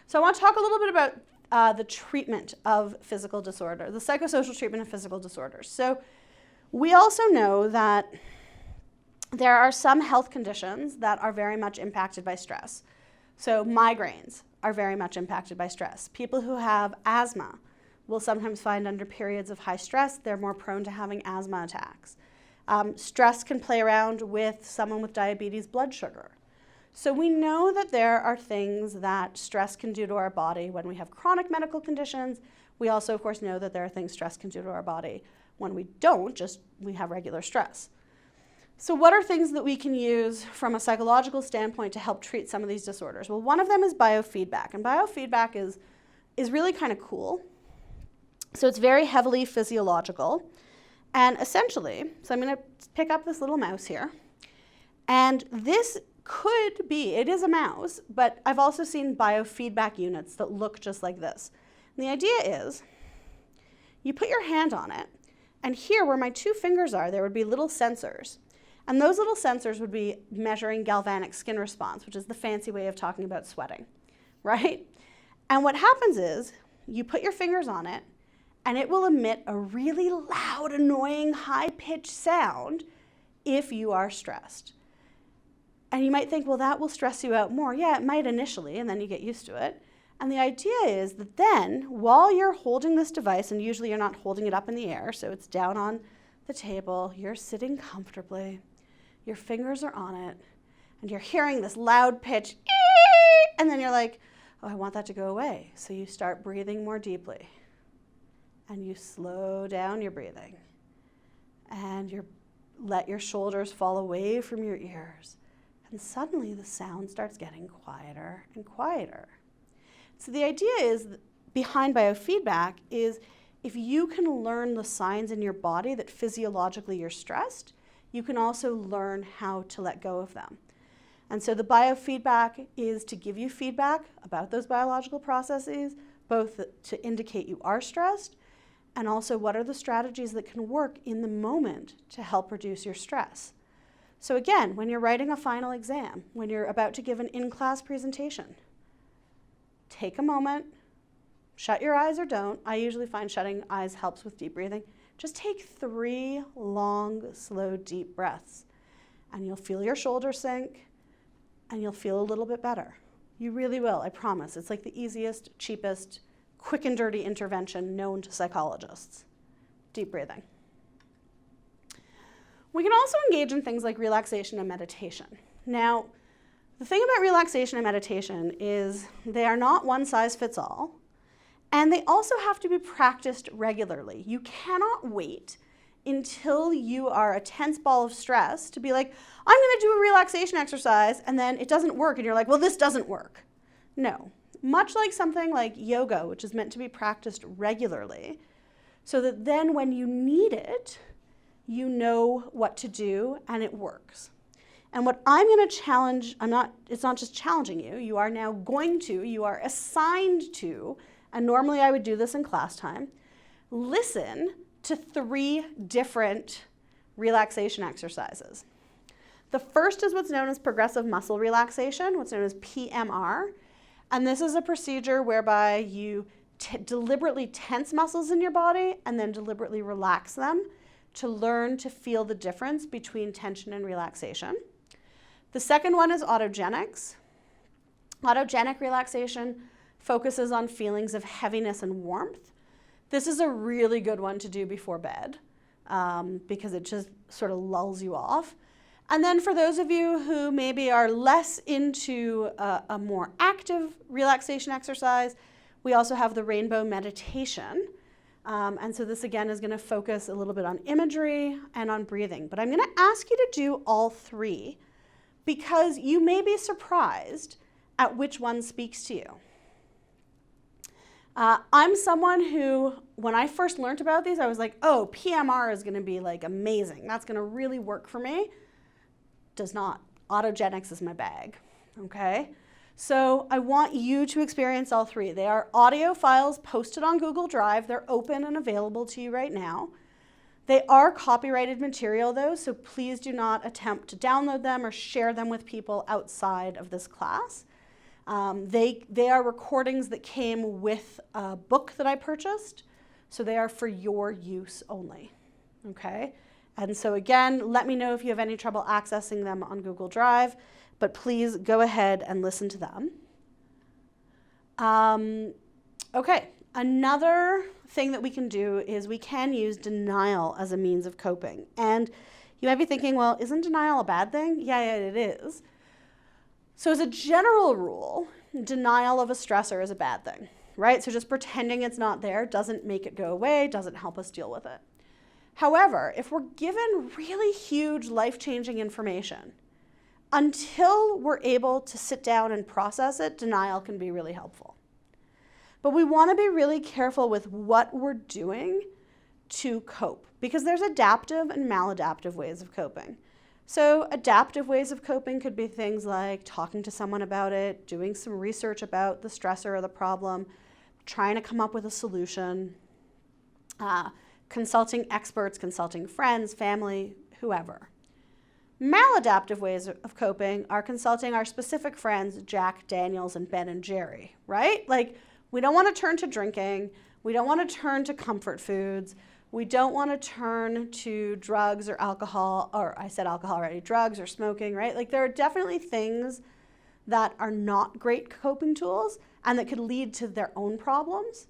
So I want to talk a little bit about the treatment of physical disorder, the psychosocial treatment of physical disorders. So we also know that there are some health conditions that are very much impacted by stress. So migraines are very much impacted by stress. People who have asthma will sometimes find under periods of high stress, they're more prone to having asthma attacks. Stress can play around with someone with diabetes blood sugar. So we know that there are things that stress can do to our body when we have chronic medical conditions. We also, of course, know that there are things stress can do to our body when we don't, just we have regular stress. So what are things that we can use from a psychological standpoint to help treat some of these disorders? Well, one of them is biofeedback, and biofeedback is really kind of cool. So it's very heavily physiological, and essentially, so I'm going to pick up this little mouse here, and this could be, it is a mouse, but I've also seen biofeedback units that look just like this. And the idea is, you put your hand on it, and here where my two fingers are, there would be little sensors. And those little sensors would be measuring galvanic skin response, which is the fancy way of talking about sweating, right? And what happens is, you put your fingers on it, and it will emit a really loud, annoying, high-pitched sound if you are stressed. And you might think, well, that will stress you out more. Yeah, it might initially, and then you get used to it. And the idea is that then, while you're holding this device, and usually you're not holding it up in the air, so it's down on the table, you're sitting comfortably, your fingers are on it, and you're hearing this loud pitch, and then you're like, oh, I want that to go away. So you start breathing more deeply, and you slow down your breathing, and you let your shoulders fall away from your ears, and suddenly the sound starts getting quieter and quieter. So the idea is, behind biofeedback, is if you can learn the signs in your body that physiologically you're stressed, you can also learn how to let go of them. And so the biofeedback is to give you feedback about those biological processes, both to indicate you are stressed, and also what are the strategies that can work in the moment to help reduce your stress. So again, when you're writing a final exam, when you're about to give an in-class presentation, take a moment, shut your eyes or don't. I usually find shutting eyes helps with deep breathing. Just take 3 long, slow, deep breaths, and you'll feel your shoulders sink, and you'll feel a little bit better. You really will, I promise. It's like the easiest, cheapest, quick and dirty intervention known to psychologists. Deep breathing. We can also engage in things like relaxation and meditation. Now, the thing about relaxation and meditation is they are not one size fits all, and they also have to be practiced regularly. You cannot wait until you are a tense ball of stress to be like, I'm going to do a relaxation exercise, and then it doesn't work, and you're like, well, this doesn't work. No. Much like something like yoga, which is meant to be practiced regularly, so that then when you need it, you know what to do and it works. And what I'm going to challenge, it's not just challenging you, you are assigned to, and normally I would do this in class time, listen to 3 different relaxation exercises. The first is what's known as progressive muscle relaxation, what's known as PMR. And this is a procedure whereby you deliberately tense muscles in your body and then deliberately relax them to learn to feel the difference between tension and relaxation. The second one is autogenics. Autogenic relaxation focuses on feelings of heaviness and warmth. This is a really good one to do before bed because it just sort of lulls you off. And then for those of you who maybe are less into a more active relaxation exercise, we also have the rainbow meditation. And so this again is going to focus a little bit on imagery and on breathing. But I'm going to ask you to do all 3 because you may be surprised at which one speaks to you. I'm someone who, when I first learned about these, I was like, oh, PMR is going to be like amazing. That's going to really work for me. Does not. Autogenics is my bag, okay? So I want you to experience all 3. They are audio files posted on Google Drive. They're open and available to you right now. They are copyrighted material though, so please do not attempt to download them or share them with people outside of this class. They are recordings that came with a book that I purchased, so they are for your use only, okay? And so again, let me know if you have any trouble accessing them on Google Drive, but please go ahead and listen to them. Okay, another thing that we can do is we can use denial as a means of coping. And you might be thinking, well, isn't denial a bad thing? Yeah, it is. So as a general rule, denial of a stressor is a bad thing, right? So just pretending it's not there doesn't make it go away, doesn't help us deal with it. However, if we're given really huge life-changing information, until we're able to sit down and process it, denial can be really helpful. But we want to be really careful with what we're doing to cope because there's adaptive and maladaptive ways of coping. So adaptive ways of coping could be things like talking to someone about it, doing some research about the stressor or the problem, trying to come up with a solution, consulting experts, consulting friends, family, whoever. Maladaptive ways of coping are consulting our specific friends, Jack, Daniels, and Ben and Jerry, right? Like, we don't want to turn to drinking. We don't want to turn to comfort foods. We don't want to turn to drugs or alcohol, or I said alcohol already, drugs or smoking, right? Like, there are definitely things that are not great coping tools and that could lead to their own problems.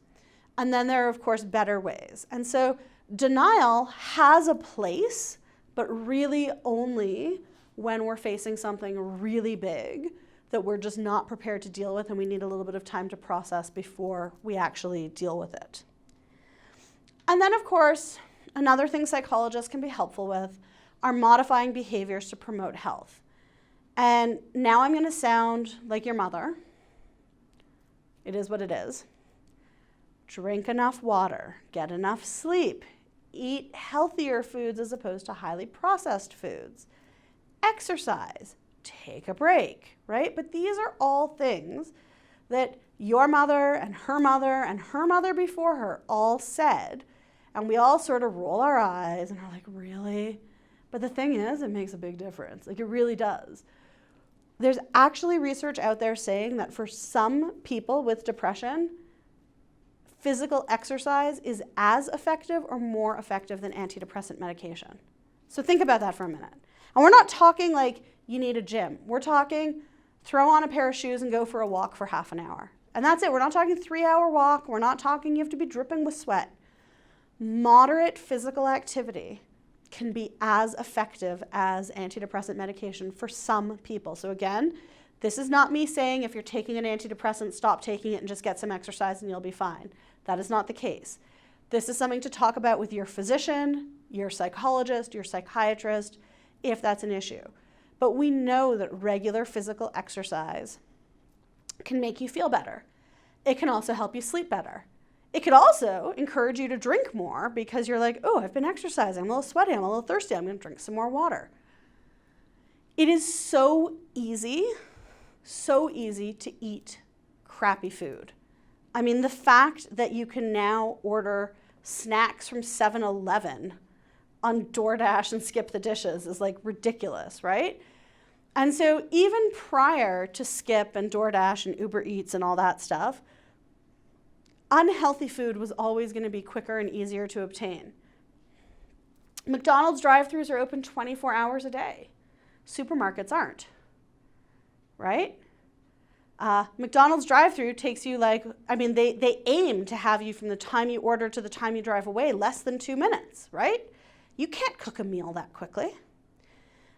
And then there are, of course, better ways. And so denial has a place, but really only when we're facing something really big that we're just not prepared to deal with and we need a little bit of time to process before we actually deal with it. And then, of course, another thing psychologists can be helpful with are modifying behaviors to promote health. And now I'm going to sound like your mother. It is what it is. Drink enough water, get enough sleep, eat healthier foods as opposed to highly processed foods, exercise, take a break, right? But these are all things that your mother and her mother before her all said, and we all sort of roll our eyes and are like, really? But the thing is, it makes a big difference. Like, it really does. There's actually research out there saying that for some people with depression, physical exercise is as effective or more effective than antidepressant medication. So think about that for a minute. And we're not talking like you need a gym. We're talking throw on a pair of shoes and go for a walk for half an hour. And that's it. We're not talking 3-hour walk. We're not talking you have to be dripping with sweat. Moderate physical activity can be as effective as antidepressant medication for some people. So again, this is not me saying if you're taking an antidepressant, stop taking it and just get some exercise and you'll be fine. That is not the case. This is something to talk about with your physician, your psychologist, your psychiatrist, if that's an issue. But we know that regular physical exercise can make you feel better. It can also help you sleep better. It could also encourage you to drink more because you're like, oh, I've been exercising, I'm a little sweaty, I'm a little thirsty, I'm going to drink some more water. It is so easy to eat crappy food. I mean, the fact that you can now order snacks from 7-Eleven on DoorDash and skip the dishes is like ridiculous, right? And so even prior to Skip and DoorDash and Uber Eats and all that stuff, unhealthy food was always going to be quicker and easier to obtain. McDonald's drive-thrus are open 24 hours a day. Supermarkets aren't, right? McDonald's drive-thru takes you they aim to have you from the time you order to the time you drive away less than 2 minutes, right? You can't cook a meal that quickly.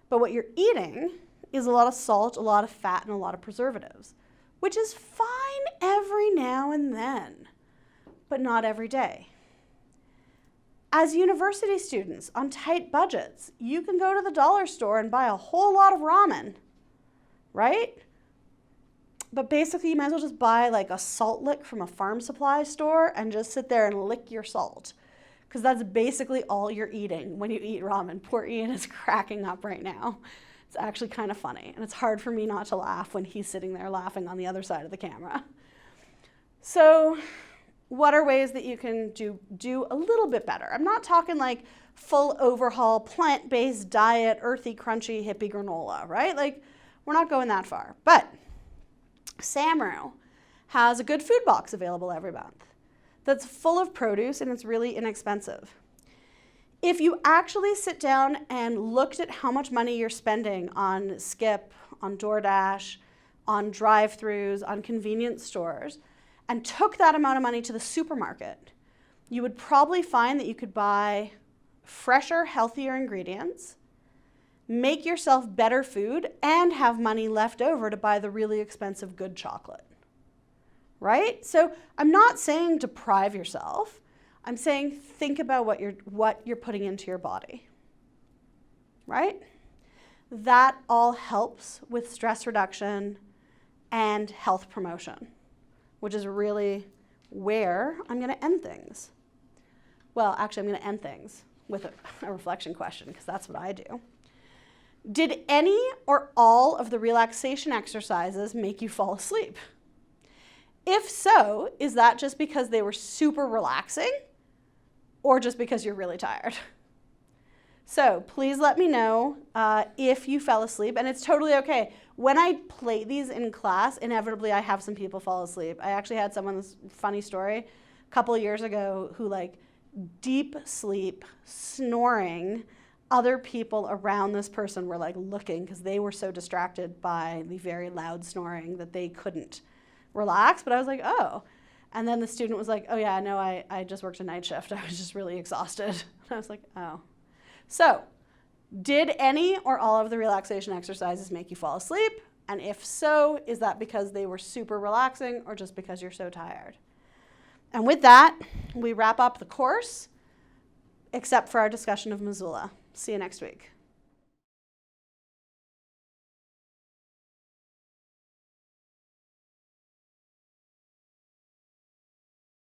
But what you're eating is a lot of salt, a lot of fat, and a lot of preservatives, which is fine every now and then, but not every day. As university students on tight budgets, you can go to the dollar store and buy a whole lot of ramen, right? But basically, you might as well just buy like a salt lick from a farm supply store and just sit there and lick your salt, because that's basically all you're eating when you eat ramen. Poor Ian is cracking up right now. It's actually kind of funny, and it's hard for me not to laugh when he's sitting there laughing on the other side of the camera. So what are ways that you can do a little bit better? I'm not talking like full overhaul, plant-based diet, earthy, crunchy, hippie granola, right? Like, we're not going that far. But SAMRU has a good food box available every month that's full of produce, and it's really inexpensive. If you actually sit down and looked at how much money you're spending on Skip, on DoorDash, on drive-thrus, on convenience stores, and took that amount of money to the supermarket, you would probably find that you could buy fresher, healthier ingredients, make yourself better food, and have money left over to buy the really expensive good chocolate, right? So I'm not saying deprive yourself. I'm saying think about what you're putting into your body, right? That all helps with stress reduction and health promotion, which is really where I'm going to end things. Well, actually, I'm going to end things with a reflection question, because that's what I do. Did any or all of the relaxation exercises make you fall asleep? If so, is that just because they were super relaxing, or just because you're really tired? So please let me know if you fell asleep, and it's totally okay. When I play these in class, inevitably I have some people fall asleep. I actually had someone, this funny story, a couple of years ago, who like deep sleep, snoring. Other people around this person were like looking because they were so distracted by the very loud snoring that they couldn't relax. But I was like, oh. And then the student was like, oh yeah, no, I just worked a night shift. I was just really exhausted. And I was like, oh. So did any or all of the relaxation exercises make you fall asleep? And if so, is that because they were super relaxing or just because you're so tired? And with that, we wrap up the course, except for our discussion of Missoula. See you next week.